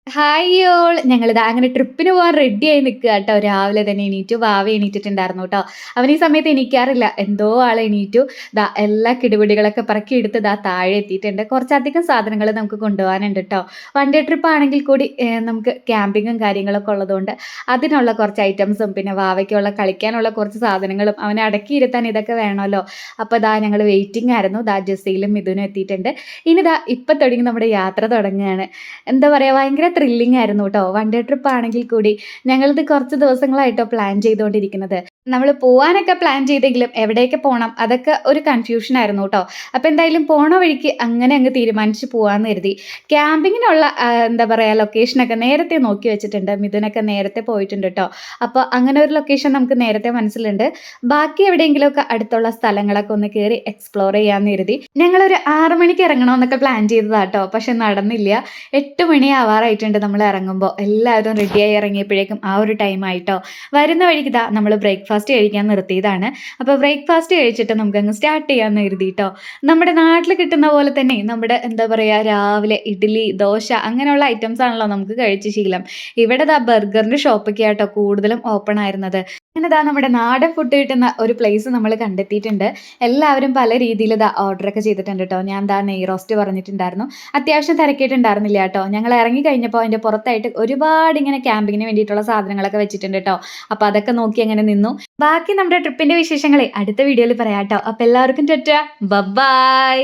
Hi all. ഞങ്ങളിതാ അങ്ങനെ ട്രിപ്പിന് പോവാൻ റെഡിയായി നിൽക്കുക കേട്ടോ. രാവിലെ തന്നെ എണീറ്റു. വാവ എണീറ്റിട്ടുണ്ടായിരുന്നു കേട്ടോ. അവൻ ഈ സമയത്ത് എണീക്കാറില്ല. എന്തോ ആൾ എണീറ്റു. ദാ എല്ലാ കിടുപിടികളൊക്കെ പറക്കി എടുത്ത് ദാ താഴെ എത്തിയിട്ടുണ്ട്. കുറച്ചധികം സാധനങ്ങൾ നമുക്ക് കൊണ്ടുപോകാനുണ്ട് കേട്ടോ. വൺ ഡേ ട്രിപ്പ് ആണെങ്കിൽ കൂടി നമുക്ക് ക്യാമ്പിങ്ങും കാര്യങ്ങളൊക്കെ ഉള്ളതുകൊണ്ട് അതിനുള്ള കുറച്ച് ഐറ്റംസും പിന്നെ വാവയ്ക്കുള്ള കളിക്കാനുള്ള കുറച്ച് സാധനങ്ങളും അവനെ അടക്കിയിരുത്താൻ ഇതൊക്കെ വേണമല്ലോ. അപ്പോൾ ദാ ഞങ്ങൾ വെയിറ്റിംഗ് ആയിരുന്നു. ദാ ജസീലും മിഥുനും എത്തിയിട്ടുണ്ട്. ഇനി ദാ ഇപ്പം തുടങ്ങി നമ്മുടെ യാത്ര തുടങ്ങുകയാണ്. എന്താ പറയുക, ഭയങ്കര ത്രില്ലിംഗ് ആയിരുന്നു കേട്ടോ. വൺ ഡേ ട്രിപ്പ് ആണെങ്കിൽ കൂടി ഞങ്ങളിത് കുറച്ച് ദിവസങ്ങളായിട്ടോ പ്ലാൻ ചെയ്തുകൊണ്ടിരിക്കുന്നത്. നമ്മൾ പോവാനൊക്കെ പ്ലാൻ ചെയ്തെങ്കിലും എവിടേക്ക് പോകണം അതൊക്കെ ഒരു കൺഫ്യൂഷൻ ആയിരുന്നു കേട്ടോ. അപ്പോൾ എന്തായാലും പോണ വഴിക്ക് അങ്ങനെ അങ്ങ് തീരുമാനിച്ച് പോവാമെന്ന് കരുതി. ക്യാമ്പിങ്ങിനുള്ള എന്താ പറയുക ലൊക്കേഷനൊക്കെ നേരത്തെ നോക്കി വെച്ചിട്ടുണ്ട്. മിഥുനൊക്കെ നേരത്തെ പോയിട്ടുണ്ട് കേട്ടോ. അപ്പോൾ അങ്ങനെ ഒരു ലൊക്കേഷൻ നമുക്ക് നേരത്തെ മനസ്സിലുണ്ട്. ബാക്കി എവിടെയെങ്കിലുമൊക്കെ അടുത്തുള്ള സ്ഥലങ്ങളൊക്കെ ഒന്ന് കയറി എക്സ്പ്ലോർ ചെയ്യാമെന്ന് കരുതി. ഞങ്ങളൊരു 6 മണിക്ക് ഇറങ്ങണമെന്നൊക്കെ പ്ലാൻ ചെയ്തതാട്ടോ. പക്ഷെ നടന്നില്ല. 8 മണി ആവാറായിട്ടുണ്ട് നമ്മൾ ഇറങ്ങുമ്പോൾ. എല്ലാവരും റെഡിയായി ഇറങ്ങിയപ്പോഴേക്കും ആ ഒരു ടൈം ആയിട്ടോ. വരുന്ന വഴിക്ക് ഇതാ നമ്മൾ ബ്രേക്ക്ഫാസ്റ്റ് കഴിക്കാൻ നിർത്തിയതാണ്. അപ്പോൾ ബ്രേക്ക്ഫാസ്റ്റ് കഴിച്ചിട്ട് നമുക്കങ്ങ് സ്റ്റാർട്ട് ചെയ്യാമെന്ന് കരുതിയിട്ടോ. നമ്മുടെ നാട്ടിൽ കിട്ടുന്ന പോലെ തന്നെ നമ്മുടെ എന്താ പറയുക രാവിലെ ഇഡ്ഡലി ദോശ അങ്ങനെയുള്ള ഐറ്റംസ് ആണല്ലോ നമുക്ക് കഴിച്ച് ശീലം. ഇവിടെ ദാ ബർഗറിൻ്റെ ഷോപ്പൊക്കെ ആട്ടോ കൂടുതലും ഓപ്പൺ ആയിരുന്നത്. അങ്ങനെ ദാ നമ്മുടെ നാടൻ ഫുഡ് കിട്ടുന്ന ഒരു പ്ലേസ് നമ്മൾ കണ്ടെത്തിയിട്ടുണ്ട്. എല്ലാവരും പല രീതിയിൽ ദാ ഓർഡറൊക്കെ ചെയ്തിട്ടുണ്ട് കേട്ടോ. ഞാൻ ദാ നെയ് റോസ്റ്റ് പറഞ്ഞിട്ടുണ്ടായിരുന്നു. അത്യാവശ്യം തിരക്കിയിട്ടുണ്ടായിരുന്നില്ല കേട്ടോ. ഞങ്ങൾ ഇറങ്ങി കഴിഞ്ഞപ്പോൾ അതിൻ്റെ പുറത്തായിട്ട് ഒരുപാട് ഇങ്ങനെ ക്യാമ്പിങ്ങിന് വേണ്ടിയിട്ടുള്ള സാധനങ്ങളൊക്കെ വെച്ചിട്ടുണ്ട് കേട്ടോ. അപ്പോൾ അതൊക്കെ നോക്കി അങ്ങനെ നിന്നു. ബാക്കി നമ്മുടെ ട്രിപ്പിൻ്റെ വിശേഷങ്ങളെ അടുത്ത വീഡിയോയിൽ പറയാം കേട്ടോ. അപ്പോൾ എല്ലാവർക്കും ടാറ്റാ ബൈ.